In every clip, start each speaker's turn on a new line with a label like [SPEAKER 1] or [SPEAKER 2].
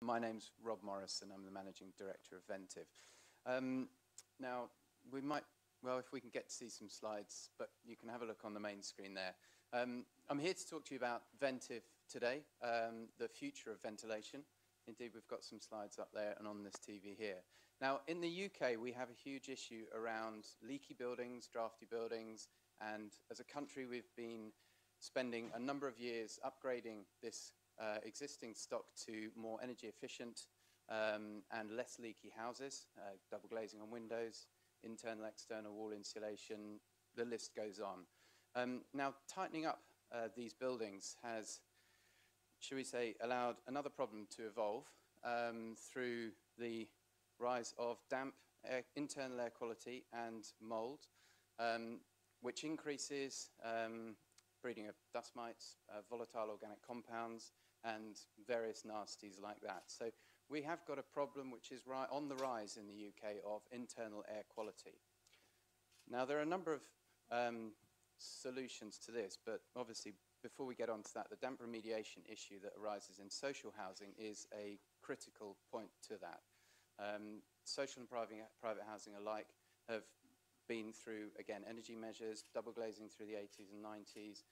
[SPEAKER 1] My name's Rob Morris, and I'm the Managing Director of Ventive. Now, we might, well, if we can get to see some slides, but you can have a look on the main screen there. I'm here to talk to you about Ventive today, the future of ventilation. Indeed, we've got some slides up there and on this TV here. Now, in the UK, we have a huge issue around leaky buildings, drafty buildings, and as a country, we've been spending a number of years upgrading this existing stock to more energy efficient and less leaky houses, double glazing on windows, internal, external wall insulation, the list goes on. Now, tightening up these buildings has, should we say, allowed another problem to evolve through the rise of damp internal air quality and mold, which increases breeding of dust mites, volatile organic compounds, and various nasties like that. So we have got a problem which is on the rise in the UK of internal air quality. Now, there are a number of solutions to this, but obviously, before we get on to that, the damp remediation issue that arises in social housing is a critical point to that. Social and private housing alike have been through, again, energy measures, double glazing through the 80s and 90s,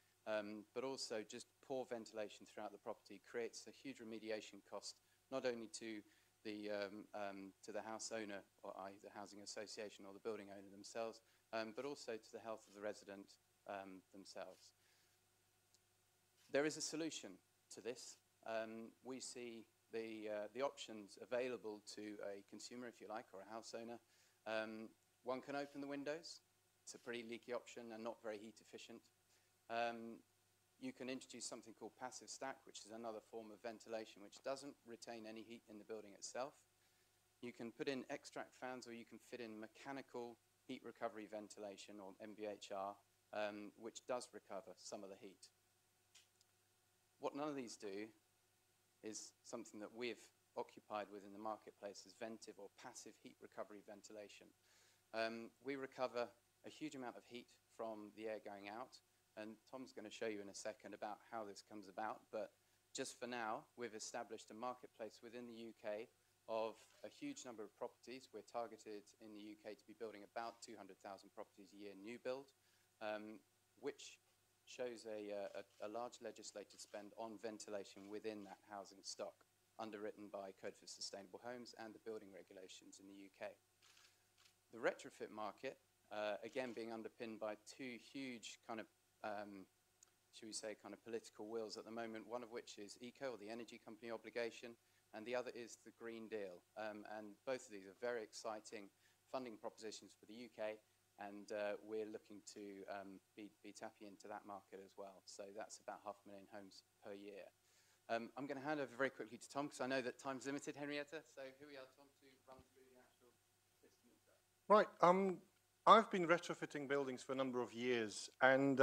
[SPEAKER 1] but also just poor ventilation throughout the property creates a huge remediation cost, not only to the house owner, or i.e. the housing association or the building owner themselves, but also to the health of the resident themselves. There is a solution to this. We see the options available to a consumer, if you like, or a house owner. One can open the windows. It's a pretty leaky option and not very heat efficient. You can introduce something called passive stack, which is another form of ventilation which doesn't retain any heat in the building itself. You can put in extract fans, or you can fit in mechanical heat recovery ventilation, or MVHR, which does recover some of the heat. What none of these do is something that we've occupied within the marketplace as Ventive, or passive heat recovery ventilation. We recover a huge amount of heat from the air going out, and Tom's going to show you in a second about how this comes about, but just for now, we've established a marketplace within the UK of a huge number of properties. We're targeted in the UK to be building about 200,000 properties a year new build, which shows a large legislated spend on ventilation within that housing stock, underwritten by Code for Sustainable Homes and the building regulations in the UK. The retrofit market, again, being underpinned by two huge kind of, should we say, kind of political wills at the moment, one of which is ECO, or the Energy Company Obligation, and the other is the Green Deal. And both of these are very exciting funding propositions for the UK, and we're looking to be tapping into that market as well. So that's about 500,000 homes per year. I'm going to hand over very quickly to Tom, because I know that time's limited, Henrietta. So here we are, Tom, to run through the actual system itself.
[SPEAKER 2] Right. I've been retrofitting buildings for a number of years, and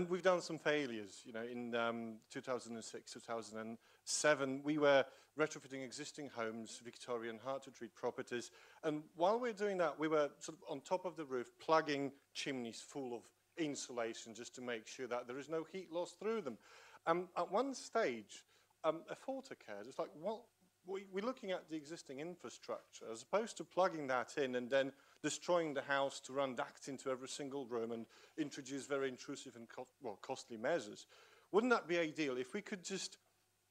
[SPEAKER 2] we've done some failures. You know, in 2006, 2007, we were retrofitting existing homes, Victorian, hard-to-treat properties, and while we were doing that, we were sort of on top of the roof plugging chimneys full of insulation just to make sure that there is no heat loss through them. At one stage, a fault occurred. It's like, what? We're looking at the existing infrastructure, as opposed to plugging that in and then destroying the house to run ducts into every single room and introduce very intrusive and costly measures. Wouldn't that be ideal if we could just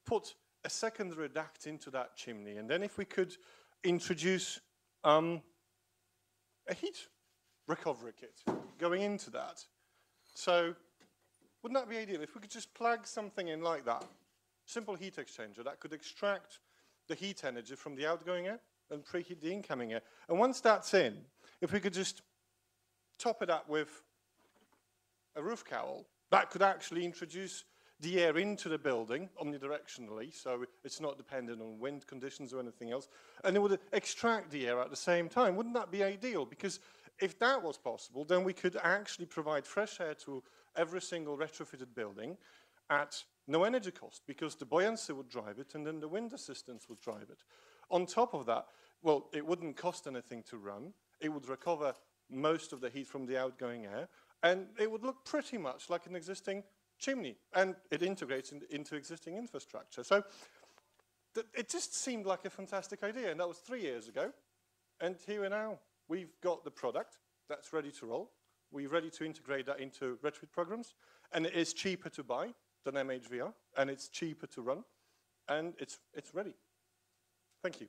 [SPEAKER 2] put a secondary duct into that chimney, and then if we could introduce a heat recovery kit going into that? So wouldn't that be ideal if we could just plug something in like that? Simple heat exchanger that could extract the heat energy from the outgoing air and preheat the incoming air. And once that's in, if we could just top it up with a roof cowl, that could actually introduce the air into the building omnidirectionally, so it's not dependent on wind conditions or anything else, and it would extract the air at the same time. Wouldn't that be ideal? Because if that was possible, then we could actually provide fresh air to every single retrofitted building at no energy cost, because the buoyancy would drive it and then the wind assistance would drive it. On top of that, well, it wouldn't cost anything to run. It would recover most of the heat from the outgoing air, and it would look pretty much like an existing chimney, and it integrates into existing infrastructure. So it just seemed like a fantastic idea, and that was 3 years ago. And here and now, we've got the product that's ready to roll. We're ready to integrate that into retrofit programs, and it is cheaper to buy than MHVR, and it's cheaper to run, and it's ready. Thank you.